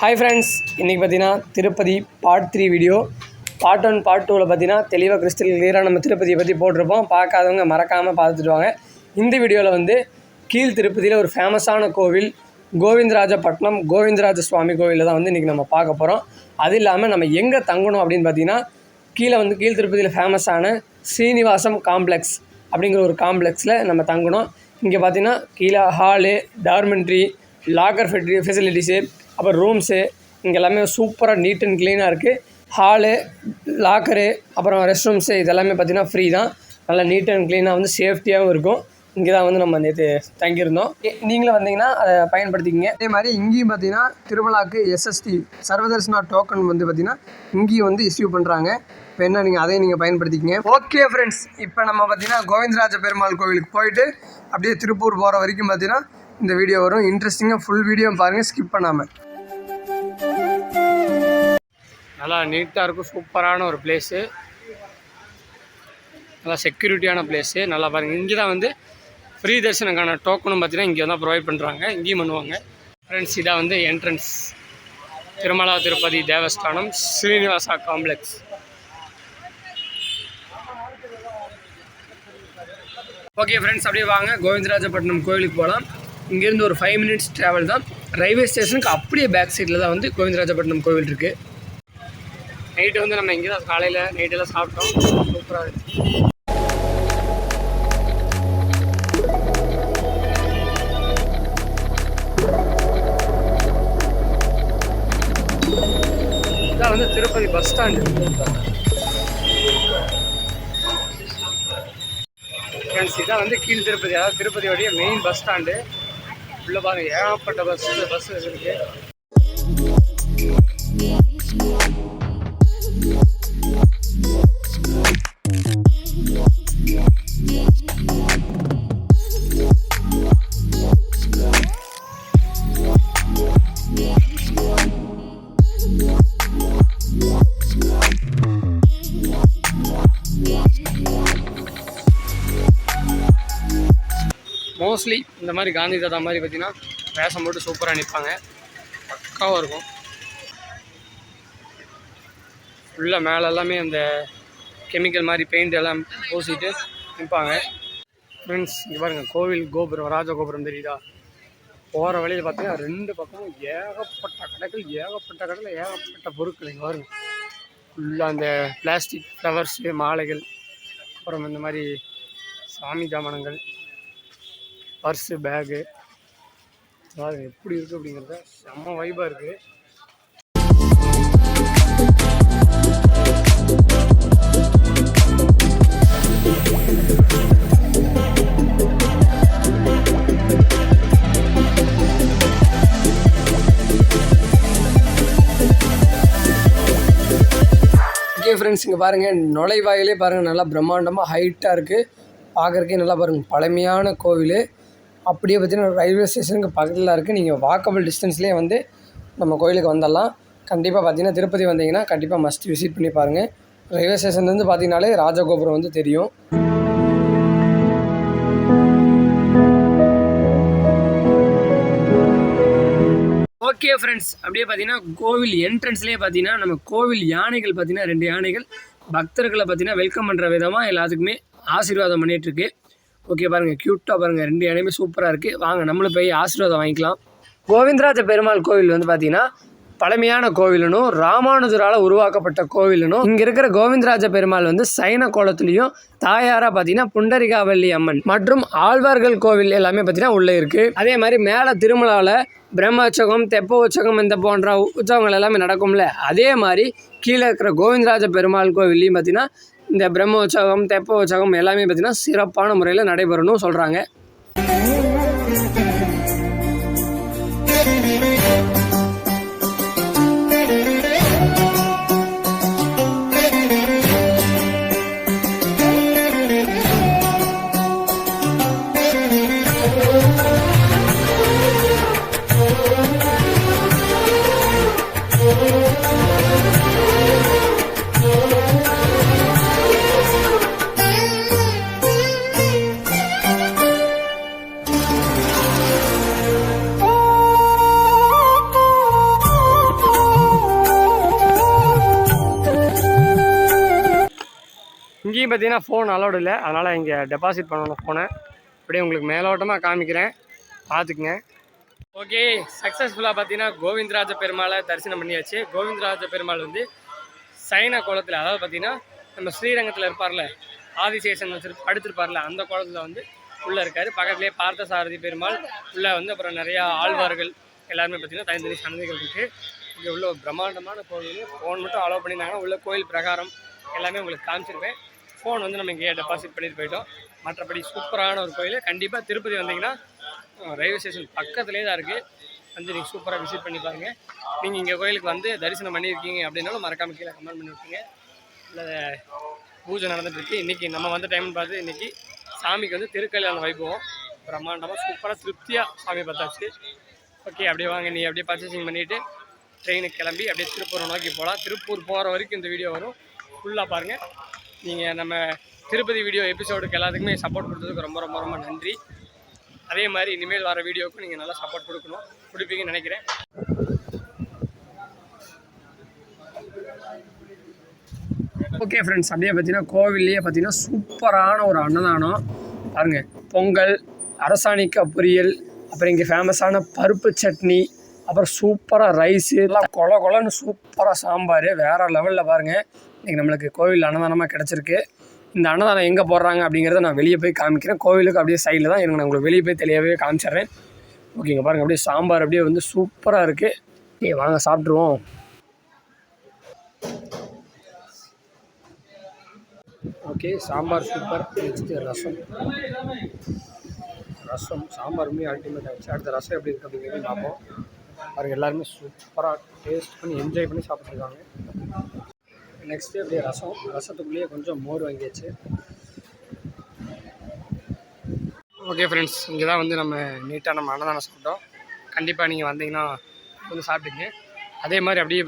Hi friends, இன்றைக்கி பார்த்தீங்கன்னா Tirupati part 3 video. Part 1 part 2வில் பார்த்தீங்கன்னா தெளிவாக கிறிஸ்டல் கிளியராக நம்ம திருப்பதியை பற்றி போட்டிருப்போம். பார்க்காதவங்க மறக்காமல் பார்த்துட்டு வாங்க. இந்த வீடியோவில் வந்து கீழ் திருப்பதியில் ஒரு ஃபேமஸான கோவில் கோவிந்தராஜப்பட்டினம் கோவிந்தராஜ சுவாமி கோவிலில் தான் வந்து இன்றைக்கி நம்ம பார்க்க போகிறோம். அது இல்லாமல் நம்ம எங்கே தங்கணும் அப்படின்னு பார்த்தீங்கன்னா கீழ் திருப்பதியில் ஃபேமஸான ஸ்ரீனிவாசம் காம்ப்ளெக்ஸ் அப்படிங்கிற ஒரு காம்ப்ளெக்ஸில் நம்ம தங்கணும். இங்கே பார்த்தீங்கன்னா கீழே ஹாலு, டார்மெண்ட்ரி, லாக்கர் ஃபெசிலிட்டிஸு, அப்புறம் ரூம்ஸு இங்கே எல்லாமே சூப்பராக நீட் அண்ட் க்ளீனாக இருக்குது. ஹாலு, லாக்கரு, அப்புறம் ரெஸ்ட் ரூம்ஸு இதெல்லாமே பார்த்திங்கன்னா ஃப்ரீ தான். நல்லா நீட் அண்ட் க்ளீனாக வந்து சேஃப்டியாகவும் இருக்கும். இங்கே தான் வந்து நம்ம நேற்று தங்கியிருந்தோம். நீங்களும் வந்தீங்கன்னா அதை பயன்படுத்திக்கிங்க. அதே மாதிரி இங்கேயும் பார்த்தீங்கன்னா திருமலாவுக்கு SST சர்வதர்சனா டோக்கன் வந்து பார்த்திங்கன்னா இங்கேயும் வந்து இஸ்யூ பண்ணுறாங்க. இப்போ என்ன நீங்கள் அதையும் நீங்கள் பயன்படுத்திக்கிங்க. ஓகே ஃப்ரெண்ட்ஸ், இப்போ நம்ம பார்த்திங்கன்னா கோவிந்தராஜ பெருமாள் கோவிலுக்கு போயிட்டு அப்படியே திருப்பூர் போகிற வரைக்கும் பார்த்திங்கன்னா இந்த வீடியோ வரும். இன்ட்ரெஸ்டிங்காக ஃபுல் வீடியோ பாருங்கள், ஸ்கிப் பண்ணாமல். நல்லா நீட்டாக இருக்கும், சூப்பரான ஒரு பிளேஸு, நல்லா செக்யூரிட்டியான பிளேஸு. நல்லா பாருங்கள், இங்கே தான் வந்து ஃப்ரீ தரிசனக்கான டோக்கனும் பார்த்தீங்கன்னா இங்கே தான் ப்ரொவைட் பண்ணுறாங்க, இங்கேயும் பண்ணுவாங்க. ஃப்ரெண்ட்ஸ், இதான் வந்து entrance Tirumala Tirupati Devasthanam Srinivasa complex. Okay friends, அப்படியே வாங்க கோவிந்தராஜப்பட்டினம் கோவிலுக்கு போகலாம். இங்கேருந்து ஒரு 5 minutes ட்ராவல் தான். ரயில்வே ஸ்டேஷனுக்கு அப்படியே பேக் சைடில் தான் வந்து கோவிந்தராஜப்பட்டினம் கோவில் இருக்குது. நைட்டு வந்து நம்ம இங்கே தான் காலையில் நைட்டெல்லாம் சாப்பிட்டோம். சூப்பராக இருந்துச்சு. இதான் வந்து திருப்பதி பஸ் ஸ்டாண்டு. ஃப்ரெண்ட்ஸ், இதான் வந்து கீழ் திருப்பதி, அதாவது திருப்பதியோடைய மெயின் பஸ் ஸ்டாண்டு. உள்ள பாருங்க, ஏகப்பட்ட பஸ் இருக்குது. மோஸ்ட்லி இந்த மாதிரி காந்தி தாத்தா மாதிரி பார்த்தீங்கன்னா வேஷம் போட்டு சூப்பராக நிற்பாங்க, பக்காவாக இருக்கும். ஃபுல்லாக மேலே எல்லாமே அந்த கெமிக்கல் மாதிரி பெயிண்ட் எல்லாம் பூசிட்டு நிற்பாங்க. ஃப்ரெண்ட்ஸ், இங்கே பாருங்கள், கோவில் கோபுரம், ராஜகோபுரம் தெரியுதா? போகிற வழியில் பார்த்தீங்கன்னா 2 பக்கமும் ஏகப்பட்ட கடைகள், ஏகப்பட்ட பொருட்கள். இங்கே பாருங்கள், ஃபுல்லாக அந்த பிளாஸ்டிக் ஃப்ளவர்ஸு, மாலைகள், அப்புறம் இந்த மாதிரி சாமி ஜாமானங்கள், பர்ஸு, பேகு, அதாவது எப்படி இருக்குது அப்படிங்கிறத செம்ம வைபாக இருக்குது. ஓகே ஃப்ரெண்ட்ஸ், இங்கே பாருங்கள், நுழைவாயிலே பாருங்கள், நல்லா பிரம்மாண்டமாக ஹைட்டாக இருக்குது. பார்க்குறக்கே நல்லா பாருங்கள், பழமையான கோவில். அப்படியே பார்த்தீங்கன்னா ரயில்வே ஸ்டேஷனுக்கு பக்கத்தில் இருக்குது. நீங்கள் வாக்கபிள் டிஸ்டன்ஸ்லேயே வந்து நம்ம கோயிலுக்கு வந்துடலாம். கண்டிப்பாக பார்த்தீங்கன்னா திருப்பதி வந்தீங்கன்னா கண்டிப்பாக மஸ்ட் விசிட் பண்ணி பாருங்கள். ரயில்வே ஸ்டேஷன்லேருந்து பார்த்தீங்கனாலே ராஜகோபுரம் வந்து தெரியும். ஓகே ஃப்ரெண்ட்ஸ், அப்படியே பார்த்தீங்கன்னா கோவில் என்ட்ரன்ஸ்லேயே பார்த்தீங்கன்னா நம்ம கோவில் யானைகள் பார்த்தீங்கன்னா 2 யானைகள் பக்தர்களை பார்த்தீங்கன்னா வெல்கம் பண்ணுற விதமாக எல்லாத்துக்குமே ஆசீர்வாதம் பண்ணிகிட்ருக்கு. ஓகே பாருங்கள், க்யூட்டாக பாருங்கள், 2 யானையுமே சூப்பராக இருக்குது. வாங்க நம்மளும் போய் ஆசீர்வாதம் வாங்கிக்கலாம். கோவிந்தராஜ பெருமாள் கோவில் வந்து பார்த்தீங்கன்னா பழமையான கோவிலனும் ராமானுஜரால் உருவாக்கப்பட்ட கோவிலனும். இங்கே இருக்கிற கோவிந்தராஜ பெருமாள் வந்து சைன கோலத்துலேயும், தாயாராக பார்த்தீங்கன்னா புண்டரிகாவல்லி அம்மன் மற்றும் ஆழ்வார்கள் கோவில் எல்லாமே பார்த்தீங்கன்னா உள்ளே இருக்குது. அதே மாதிரி மேலே திருமலாவில் பிரம்ம உற்சவம், தெப்ப உற்சவம், இந்த போன்ற உற்சவங்கள் எல்லாமே நடக்கும்ல, அதே மாதிரி கீழே இருக்கிற கோவிந்தராஜ பெருமாள் கோவில்லையும் பார்த்தீங்கன்னா இந்த பிரம்ம உற்சவம், தெப்ப உற்சவம் எல்லாமே பார்த்தீங்கன்னா சிறப்பான முறையில் நடைபெறணும் சொல்கிறாங்க. இங்கேயும் பார்த்தீங்கன்னா ஃபோன் அலோடு இல்லை, அதனால் இங்கே டெபாசிட் பண்ணணும் ஃபோனை. அப்படியே உங்களுக்கு மேலோட்டமாக காமிக்கிறேன், பார்த்துக்குங்க. ஓகே, சக்ஸஸ்ஃபுல்லாக பார்த்தீங்கன்னா கோவிந்தராஜ பெருமாளை தரிசனம் பண்ணியாச்சு. கோவிந்தராஜ பெருமாள் வந்து சைன கோலத்தில், அதாவது பார்த்தீங்கன்னா நம்ம ஸ்ரீரங்கத்தில் இருப்பார்ல, ஆதிசேஷன் படுத்திருப்பார்ல, அந்த கோலத்தில் வந்து உள்ளே இருக்கார். பக்கத்துலேயே பார்த்தசாரதி பெருமாள் உள்ளே வந்து, அப்புறம் நிறையா ஆழ்வார்கள் எல்லாருமே பார்த்தீங்கன்னா தனித்தனி சன்னதிகள் இருக்குது. இங்கே உள்ள ஒரு பிரம்மாண்டமான கோவில். ஃபோன் மட்டும் அலோவ் பண்ணியிருந்தாங்கன்னா உள்ள கோயில் பிரகாரம் எல்லாமே உங்களுக்கு காமிச்சிருப்பேன். ஃபோன் வந்து நம்ம இங்கேயே டெபாசிட் பண்ணிட்டு போயிட்டோம். மற்றபடி சூப்பரான ஒரு கோயில். கண்டிப்பாக திருப்பதி வந்தீங்கன்னா ரயில்வே ஸ்டேஷன் பக்கத்துலேயே தான் இருக்குது, வந்து நீங்கள் சூப்பராக விசிட் பண்ணி பாருங்கள். நீங்கள் இங்கே கோயிலுக்கு வந்து தரிசனம் பண்ணியிருக்கீங்க அப்படின்னாலும் மறக்காமல் கீழே கமெண்ட் பண்ணி விட்டுருங்க. இல்லை பூஜை நடந்துகிட்ருக்கு. இன்றைக்கி நம்ம வந்த டைம்னு பார்த்து இன்றைக்கி சாமிக்கு வந்து திருக்கல்யாணம் வைப்போம். பிரம்மாண்டமாக சூப்பராக திருப்தியாக சாமி பார்த்தாச்சு. ஓகே, அப்படியே வாங்க, நீ அப்படியே பர்ச்சேசிங் பண்ணிவிட்டு ட்ரெயினுக்கு கிளம்பி அப்படியே திருப்பூரை நோக்கி போகலாம். திருப்பூர் போகிற வரைக்கும் இந்த வீடியோ வரும், ஃபுல்லாக பாருங்கள். நீங்கள் நம்ம திருப்பதி வீடியோ எபிசோடுக்கு எல்லாத்துக்குமே சப்போர்ட் கொடுத்ததுக்கு ரொம்ப ரொம்ப ரொம்ப நன்றி. அதே மாதிரி இனிமேல் வர வீடியோவுக்கு நீங்கள் நல்லா சப்போர்ட் கொடுப்பீங்கன்னு நினைக்கிறேன். ஓகே ஃப்ரெண்ட்ஸ், அப்படியே பார்த்தீங்கன்னா கோவில்லையே பார்த்தீங்கன்னா சூப்பரான ஒரு அன்னதானம் பாருங்கள். பொங்கல், அரசாணிக்காய் பொரியல், அப்புறம் இங்கே ஃபேமஸான பருப்பு சட்னி, அப்புறம் சூப்பராக ரைஸு, எல்லாம் கொலன்னு சூப்பராக சாம்பார், வேறு லெவலில் பாருங்கள். இன்றைக்கி நம்மளுக்கு கோவில் அன்னதானமாக கிடச்சிருக்கு. இந்த அன்னதானம் எங்கே போடுறாங்க அப்படிங்கிறத நான் வெளியே போய் காமிக்கிறேன். கோவிலுக்கு அப்படியே சைடில் தான், எனக்கு நான் உங்களுக்கு வெளியே போய் தெளிவாகவே காமிச்சிட்றேன். ஓகேங்க, பாருங்கள் அப்படியே சாம்பார் அப்படியே வந்து சூப்பராக இருக்குது. வாங்க சாப்பிட்ருவோம். Okay, sambar super. நெக்ஸ்ட்டு ரசம் சாம்பாருமே அல்டிமேட் ஆகிடுச்சு. அடுத்த ரசம் எப்படி இருக்குது அப்படிங்கிறத பார்ப்போம். பாருங்கள், எல்லாருமே சூப்பராக டேஸ்ட் பண்ணி என்ஜாய் பண்ணி சாப்பிட்ருக்காங்க. நெக்ஸ்ட்டு அப்படியே ரசத்துக்குள்ளேயே கொஞ்சம் மோர் வாங்கியாச்சு. ஓகே ஃப்ரெண்ட்ஸ், இங்கே தான் வந்து நம்ம நீட்டாக நம்ம அன்னதானம் சாப்பிட்டோம். கண்டிப்பாக நீங்கள் வந்தீங்கன்னா வந்து சாப்பிட்டுங்க. அதே மாதிரி அப்படியே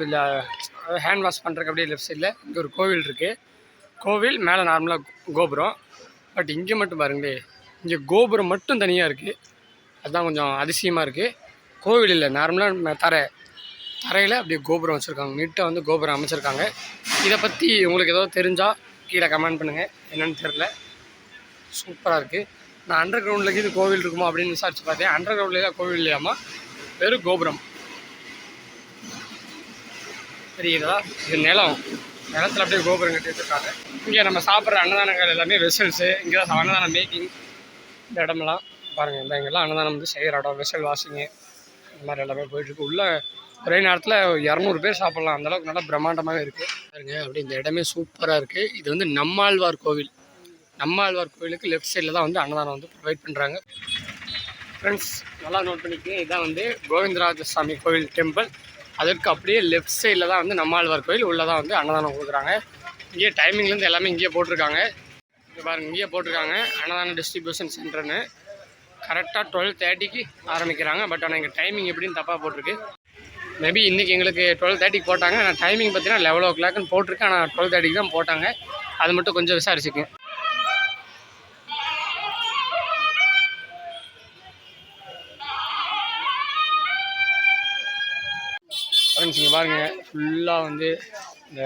ஹேண்ட் வாஷ் பண்ணுறதுக்கு அப்படியே லெஃப்ட் சைடில் இங்கே ஒரு கோவில் இருக்குது. கோவில் மேலே நார்மலாக கோபுரம். பட் இங்கே மட்டும் பாருங்களே, இங்கே கோபுரம் மட்டும் தனியாக இருக்குது. அதுதான் கொஞ்சம் அதிசயமாக இருக்குது. கோவில் இல்லை, நார்மலாக தரையில் அப்படியே கோபுரம் வச்சுருக்காங்க. நீட்டாக வந்து கோபுரம் அமைச்சிருக்காங்க. இதை பற்றி உங்களுக்கு ஏதோ தெரிஞ்சால் கீழே கமெண்ட் பண்ணுங்கள். என்னென்னு தெரில, சூப்பராக இருக்குது. நான் அண்டர் கிரவுண்டில் இது கோவில் இருக்குமா அப்படின்னு விசாரிச்சு பார்த்தேன். அண்டர் கிரவுண்ட்லாம் கோவில் இல்லையாமா, வெறும் கோபுரம். தெரியுதா, இது நிலத்தில் அப்படியே கோபுரம் கட்டி வச்சுருக்காங்க. இங்கே நம்ம சாப்பிட்ற அன்னதானங்கள் எல்லாமே வெசல்ஸு. இங்கே தான் அன்னதானம் மேக்கிங் இந்த இடமெல்லாம் பாருங்கள். இந்த இங்கெல்லாம் அன்னதானம் வந்து செய்கிற இடம், வெசல் வாஷிங்கு இந்த மாதிரி எல்லாமே போயிட்டுருக்கு. உள்ள ஒரே நேரத்தில் 200 பேர் சாப்பிட்லாம், அந்தளவுக்கு நல்லா பிரம்மாண்டமாகவே இருக்குது பாருங்க. அப்படி இந்த இடமே சூப்பராக இருக்குது. இது வந்து நம்மாழ்வார் கோவில். நம்மாழ்வார் கோவிலுக்கு லெஃப்ட் சைடில் தான் வந்து அன்னதானம் வந்து ப்ரொவைட் பண்ணுறாங்க. ஃப்ரெண்ட்ஸ், நல்லா நோட் பண்ணிக்கோங்க. இதுதான் வந்து கோவிந்தராஜ சாமி கோவில் டெம்பிள். அதற்கு அப்படியே லெஃப்ட் சைடில் தான் வந்து நம்மாழ்வார் கோவில். உள்ளே தான் வந்து அன்னதானம் கொடுக்குறாங்க. இங்கேயே டைமிங்லேருந்து எல்லாமே இங்கேயே போட்டிருக்காங்க. இங்கே பாருங்கள், இங்கேயே போட்டிருக்காங்க அன்னதான டிஸ்ட்ரிபியூஷன் சென்டர்னு. கரெக்டாக 12:30க்கு ஆரம்பிக்கிறாங்க. பட் ஆனால் எங்கள் டைமிங் எப்படின்னு தப்பாக போட்டிருக்கு. மேபி இன்றைக்கி எங்களுக்கு 12:30க்கு போட்டாங்க. ஆனால் டைமிங் பார்த்தீங்கன்னா 11 o'clockனு போட்டிருக்கு. ஆனால் 12:30க்கு தான் போட்டாங்க. அது மட்டும் கொஞ்சம் விசாரிச்சுக்கேன். ஃப்ரெண்ட்ஸ், இங்கே பாருங்கள், ஃபுல்லாக வந்து இந்த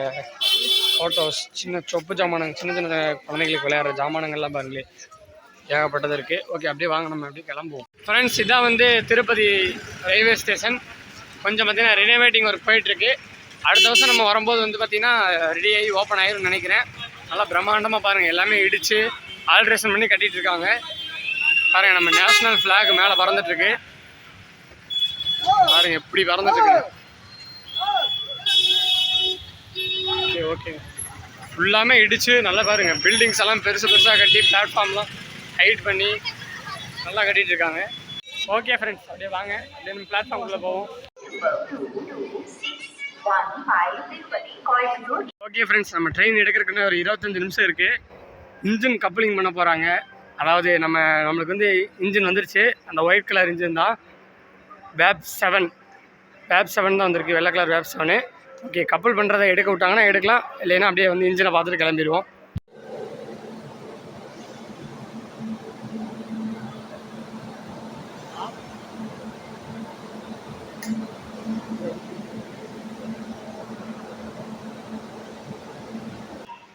ஃபோட்டோஸ், சின்ன சொப்பு ஜாமானங்கள், சின்ன சின்ன குழந்தைங்களுக்கு விளையாடுற ஜாமானங்கள்லாம் பாருங்களே, ஏகப்பட்டது இருக்குது. ஓகே, அப்படியே வாங்க, நம்ம அப்படியே கிளம்புவோம். ஃப்ரெண்ட்ஸ், இதான் வந்து திருப்பதி ரயில்வே ஸ்டேஷன். கொஞ்சம் பார்த்திங்கன்னா ரினோவேட்டிங் ஒர்க் போயிட்டுருக்கு. அடுத்த வருஷம் நம்ம வரும்போது வந்து பார்த்திங்கன்னா ரெடி ஆகி ஓப்பன் ஆகிரும்னு நினைக்கிறேன். நல்லா பிரம்மாண்டமாக பாருங்கள், எல்லாமே இடித்து ஆல்ட்ரேஷன் பண்ணி கட்டிகிட்டு இருக்காங்க. பாருங்கள், நம்ம நேஷ்னல் ஃப்ளாக் மேலே பறந்துட்டுருக்கு. பாருங்கள் எப்படி பறந்துட்டுருக்கு. ஓகே ஓகே, ஃபுல்லாமே இடித்து நல்லா பாருங்கள், பில்டிங்ஸ் எல்லாம் பெருசாக கட்டி பிளாட்ஃபார்ம்லாம் ஹைட் பண்ணி நல்லா கட்டிகிட்டு இருக்காங்க. ஓகே ஃப்ரெண்ட்ஸ், அப்படியே வாங்க, அப்படியே நம்ம பிளாட்ஃபார்முக்குள்ளே போவோம். ஓகே ஃப்ரெண்ட்ஸ், நம்ம ட்ரெயின் எடுக்கிறதுக்குன்னு ஒரு 25 நிமிஷம் இருக்குது. இன்ஜின் கப்ளிங் பண்ண போகிறாங்க. அதாவது நம்மளுக்கு வந்து இன்ஜின் வந்துருச்சு. அந்த ஒயிட் கலர் இன்ஜின் தான், வேப் 7 தான் வந்திருக்கு, வெள்ளை கலர் வேப் 7. ஓகே, கப்பல் பண்ணுறதை எடுக்க விட்டாங்கன்னா எடுக்கலாம், இல்லைன்னா அப்படியே வந்து இன்ஜினை பார்த்துட்டு கிளம்பிடுவோம்.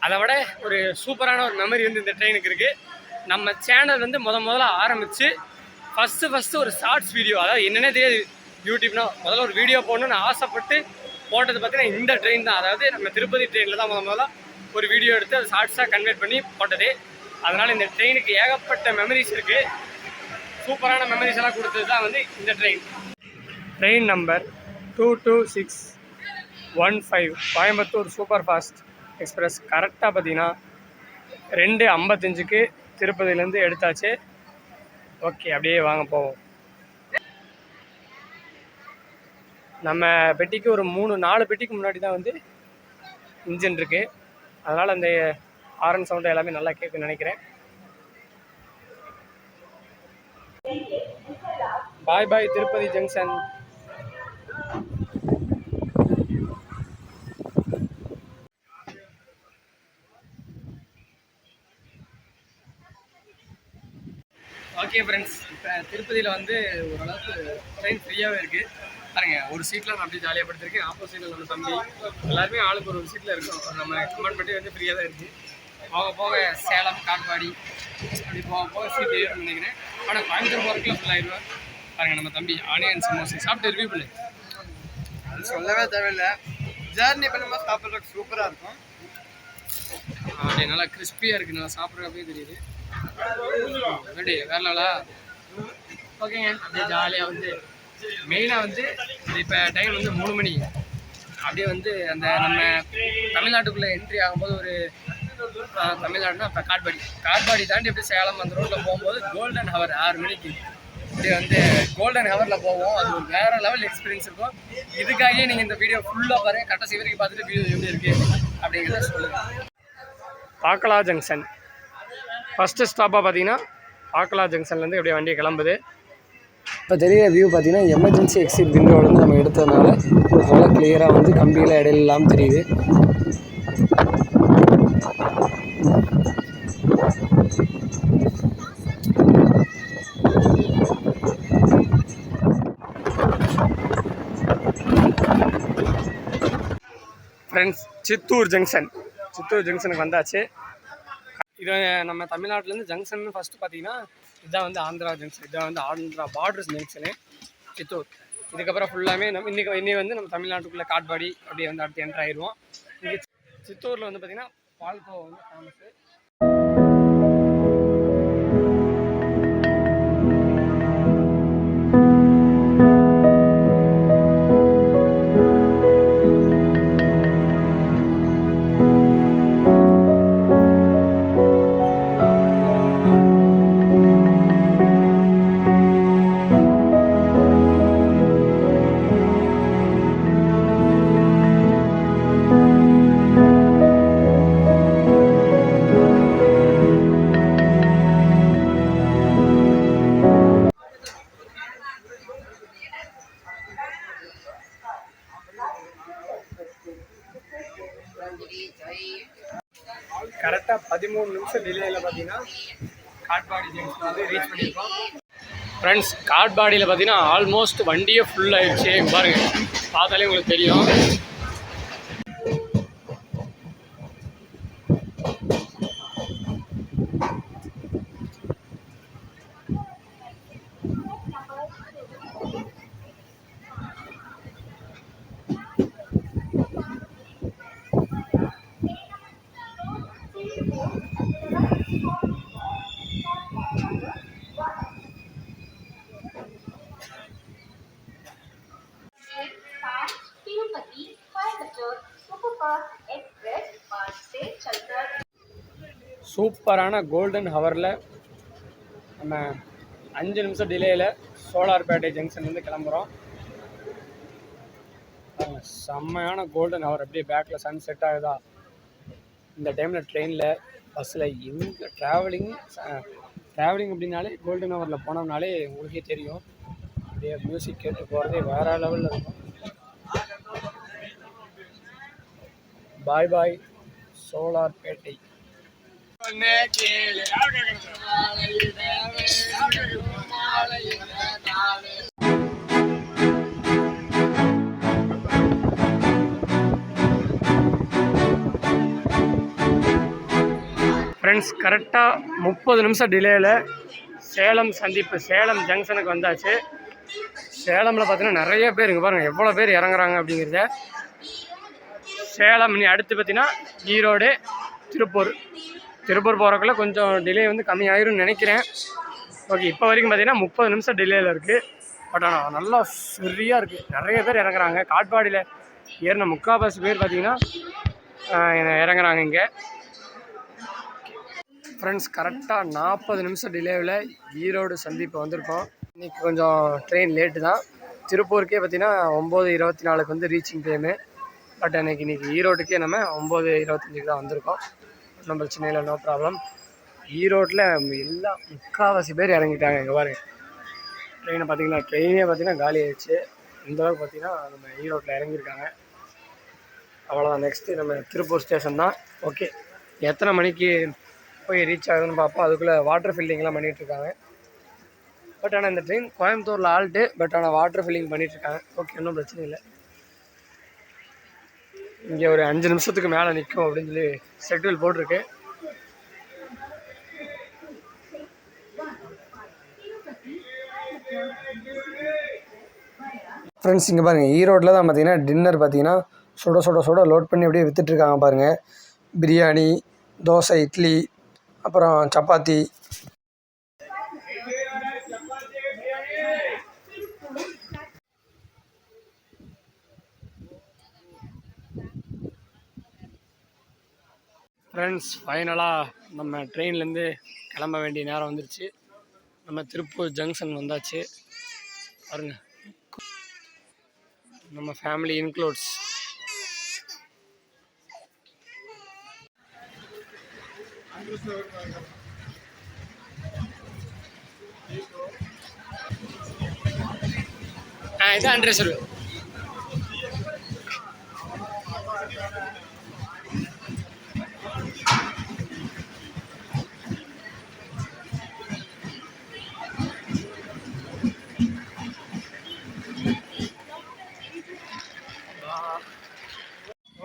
அதை விட ஒரு சூப்பரான ஒரு மெமரி வந்து இந்த ட்ரெயினுக்கு இருக்குது. நம்ம சேனல் வந்து முதல்ல ஆரம்பித்து ஃபஸ்ட்டு ஒரு ஷார்ட்ஸ் வீடியோ, அதாவது என்னென்ன தெரியாது யூடியூப்னா முதல்ல ஒரு வீடியோ போடணும்னு ஆசைப்பட்டு போட்டது பார்த்தீங்கன்னா இந்த ட்ரெயின் தான். அதாவது நம்ம திருப்பதி ட்ரெயினில் தான் முதல்ல ஒரு வீடியோ எடுத்து அதை ஷார்ட்ஸாக கன்வெர்ட் பண்ணி போட்டது. அதனால் இந்த ட்ரெயினுக்கு ஏகப்பட்ட மெமரிஸ் இருக்குது. சூப்பரான மெமரிஸ் எல்லாம் கொடுத்தது தான் வந்து இந்த train. Train number 22615 Coimbatore super fast express. கரெக்டாக பார்த்தீங்கன்னா 2:55க்கு திருப்பதியிலேருந்து எடுத்தாச்சு. ஓகே, அப்படியே வாங்க போவோம். நம்ம பெட்டிக்கு ஒரு 3-4 பெட்டிக்கு முன்னாடி தான் வந்து இன்ஜின் இருக்குது. அதனால் அந்த ஹாரன் சவுண்டு எல்லாமே நல்லா கேட்குன்னு நினைக்கிறேன். பாய் பாய் திருப்பதி ஜங்ஷன். ஓகே ஃப்ரெண்ட்ஸ், இப்போ திருப்பதியில் வந்து ஓரளவுக்கு ட்ரெயின் ஃப்ரீயாகவே இருக்குது. பாருங்க, ஒரு சீட்டில் நான் அப்படியே ஜாலியாக படுத்திருக்கேன். ஆப்போசிட்டில் நம்ம தம்பி எல்லாருமே ஆளுக்கு ஒரு சீட்டில் இருக்கும். நம்ம கமெண்ட் பண்ணி வந்து ஃப்ரீயாக தான் இருக்குது. போக போக சேலம், காட்பாடி அப்படி போக சீட் ஏறும்னு நினைக்கிறேன். ஆனால் கோயம்புத்தூர் போகிறதுக்குலாம் ஃபுல்லாகிடுவேன். பாருங்கள், நம்ம தம்பி ஆனியன் சமோசா சாப்பிட்டு ரிவ்யூ பண்ணு. அது சொல்லவே தேவையில்லை. ஜேர்னி பண்ணும்போது சாப்பிட்றதுக்கு சூப்பராக இருக்கும். அப்படியே நல்லா கிறிஸ்பியாக இருக்குது. நல்லா சாப்பிட்றப்பே தெரியுது. ரெடி வேறலா. ஓகேங்க, அப்படியே ஜாலியாக வந்து மெயினாக வந்து இப்போ டைம் வந்து 3 மணி. அப்படியே வந்து அந்த நம்ம தமிழ்நாட்டுக்குள்ளே என்ட்ரி ஆகும்போது ஒரு தமிழ்நாடுனா இப்போ காட்பாடி தாண்டி அப்படியே சேலம் அந்த ரோட்டில் போகும்போது கோல்டன் ஹவர் 6 மணிக்கு அப்படியே வந்து கோல்டன் ஹவரில் போவோம். அது ஒரு வேறு லெவல் எக்ஸ்பீரியன்ஸ் இருக்கும். இதுக்காகவே நீங்கள் இந்த வீடியோ ஃபுல்லாக பாருங்கள். கடைசி வரைக்கும் பார்த்துட்டு வீடியோ எப்படி இருக்குது அப்படிங்கிறத சொல்லுங்கள். பாக்கலா ஜங்ஷன் ஃபஸ்ட்டு ஸ்டாப்பாக பார்த்தீங்கன்னா பாக்கலா ஜங்ஷன்லேருந்து அப்படியே வண்டி கிளம்புது. இப்போ தெரிகிற வியூ பார்த்தீங்கன்னா எமர்ஜென்சி எக்ஸிட் விண்டோலேருந்து நம்ம எடுத்ததுனால நல்லா கிளியராக வந்து கம்பியில் இடையில இல்லாமல் தெரியுது. ஃப்ரெண்ட்ஸ், சித்தூர் ஜங்ஷனுக்கு வந்தாச்சு. இது நம்ம தமிழ்நாட்டிலேருந்து ஜங்ஷன் ஃபஸ்ட்டு பார்த்தீங்கன்னா இதுதான் வந்து ஆந்திரா ஜங்ஷன். இதுதான் வந்து ஆந்திரா பார்டர்ஸ் ஜங்ஷனு சித்தூர். இதுக்கப்புறம் ஃபுல்லாமே நம்ம இன்னி வந்து நம்ம தமிழ்நாட்டுக்குள்ளே காட்பாடி அப்படியே வந்து அடுத்து என்ட்ரு ஆயிடுவோம். இங்கே சித்தூரில் வந்து பார்த்திங்கன்னா பால்கோவா வந்து ஃபேமஸு. கரெக்டாக 13 நிமிஷம் டிலேயில் பார்த்தீங்கன்னா காட்பாடி ஜங்ஷன் வந்து ரீச் பண்ணியிருக்கோம். ஃப்ரெண்ட்ஸ், காட்பாடியில் பார்த்தீங்கன்னா ஆல்மோஸ்ட் வண்டியே ஃபுல் ஆகிடுச்சு. பாருங்கள், பார்த்தாலே உங்களுக்கு தெரியும். சூப்பரான கோல்டன் ஹவரில் நம்ம 5 நிமிஷம் டிலேயில் சோலார்பேட்டை ஜங்ஷன்லேருந்து கிளம்புறோம். செம்மையான கோல்டன் ஹவர். அப்படியே பேக்கில் சன் செட் ஆகுதா. இந்த டைமில் ட்ரெயினில் பஸ்ஸில் எங்கே ட்ராவலிங் அப்படின்னாலே கோல்டன் ஹவரில் போனோம்னாலே உங்களுக்கே தெரியும். அப்படியே மியூசிக் கேட்டு போகிறதே வேறு லெவலில் இருக்கும். பாய் பாய் சோலார்பேட்டை. ஃப்ரெண்ட்ஸ் கரெக்டாக 30 நிமிஷம் டிலேயில் சேலம் சந்திப்பு சேலம் ஜங்ஷனுக்கு வந்தாச்சு. சேலமில் பார்த்தீங்கன்னா நிறைய பேர் இங்கே பாருங்கள் எவ்வளோ பேர் இறங்குறாங்க அப்படிங்கிறத. சேலம் இனி அடுத்து பார்த்தீங்கன்னா ஈரோடு, திருப்பூர் போகிறக்குள்ள கொஞ்சம் டிலே வந்து கம்மியாயிரும்னு நினைக்கிறேன். ஓகே, இப்போ வரைக்கும் பார்த்தீங்கன்னா 30 நிமிஷம் டிலேயில் இருக்குது. பட் ஆனால் நல்லா சரியாக இருக்குது. நிறைய பேர் இறங்குறாங்க. காட்பாடியில் ஏறின 3/4 பேர் பார்த்தீங்கன்னா இறங்குறாங்க இங்கே. ஃப்ரெண்ட்ஸ் கரெக்டாக 40 நிமிஷம் டிலேவில் ஈரோடு சந்திப்பு வந்திருக்கோம். இன்றைக்கி கொஞ்சம் ட்ரெயின் லேட்டு தான். திருப்பூருக்கே பார்த்தீங்கன்னா 9:24 வந்து ரீச்சிங் டைமு. பட் இன்றைக்கி ஈரோட்டுக்கே நம்ம 9:25 தான் வந்திருக்கோம். ஒன்றும் பிரச்சனை இல்லை, நோ ப்ராப்ளம். ஈரோட்டில் எல்லாம் 3/4 பேர் இறங்கிட்டாங்க. இங்கே பாருங்க ட்ரெயினை பார்த்தீங்கன்னா ட்ரெயினே பார்த்தீங்கன்னா காலி ஆகிடுச்சு. இந்தளவுக்கு பார்த்தீங்கன்னா நம்ம ஈரோட்டில் இறங்கியிருக்காங்க. அவ்வளோதான். நெக்ஸ்ட்டு நம்ம திருப்பூர் ஸ்டேஷன் தான். ஓகே, எத்தனை மணிக்கு போய் ரீச் ஆகுதுன்னு பார்ப்போம். அதுக்குள்ளே வாட்டர் ஃபில்லிங்லாம் பண்ணிகிட்ருக்காங்க. பட் ஆனால் இந்த ட்ரெயின் கோயம்புத்தூரில் ஆல்ட்டு, பட் ஆனால் வாட்டர் ஃபில்லிங் பண்ணிகிட்ருக்காங்க. ஓகே, ஒன்றும் பிரச்சனை இல்லை. இங்கே ஒரு 5 நிமிஷத்துக்கு மேலே நிற்கும் அப்படின்னு சொல்லி ஷெட்யூல் போட்டிருக்கு. ஃப்ரெண்ட்ஸ் இங்கே பாருங்கள் ஈரோட்டில் தான் பார்த்தீங்கன்னா டின்னர் பார்த்தீங்கன்னா சுட லோட் பண்ணி அப்படியே விற்றுட்ருக்காங்க பாருங்கள். பிரியாணி, தோசை, இட்லி, அப்புறம் சப்பாத்தி. ஃப்ரெண்ட்ஸ் ஃபைனலாக நம்ம ட்ரெயின்லேருந்து கிளம்ப வேண்டிய நேரம் வந்துருச்சு. நம்ம திருப்பூர் ஜங்ஷன் வந்தாச்சு. பாருங்க, நம்ம ஃபேமிலி இன்க்ளூட்ஸ். இதான் அட்ரஸ்.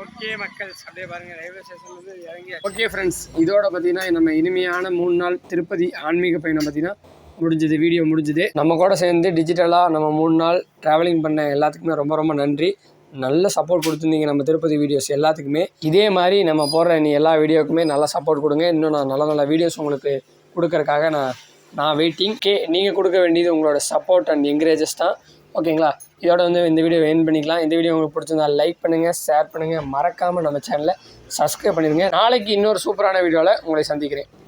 ஓகே மக்கள், அப்படியே பாருங்கள் ரயில்வே ஸ்டேஷன்லேருந்து இறங்கி. ஓகே ஃப்ரெண்ட்ஸ், இதோட பார்த்தீங்கன்னா நம்ம இனிமையான 3 நாள் திருப்பதி ஆன்மீக பயணம் பார்த்தீங்கன்னா வீடியோ முடிஞ்சுது. நம்ம கூட சேர்ந்து டிஜிட்டலாக நம்ம 3 நாள் ட்ராவலிங் பண்ண எல்லாத்துக்குமே ரொம்ப நன்றி. நல்ல சப்போர்ட் கொடுத்துருந்தீங்க நம்ம திருப்பதி வீடியோஸ் எல்லாத்துக்குமே. இதே மாதிரி நம்ம போடுற எல்லா வீடியோக்குமே நல்லா சப்போர்ட் கொடுங்க. இன்னும் நான் நல்ல வீடியோஸ் உங்களுக்கு கொடுக்கறதுக்காக நான் வெயிட்டிங். நீங்கள் கொடுக்க வேண்டியது உங்களோட சப்போர்ட் அண்ட் என்கரேஜஸ் தான். ஓகேங்களா? இதோட வந்து இந்த வீடியோ எண்ட் பண்ணிக்கலாம். இந்த வீடியோ உங்களுக்கு பிடிச்சிருந்தா லைக் பண்ணுங்கள், ஷேர் பண்ணுங்கள், மறக்காமல் நம்ம சேனலை சப்ஸ்கிரைப் பண்ணிடுங்க. நாளைக்கு இன்னொரு சூப்பரான வீடியோவில் உங்களை சந்திக்கிறேன்.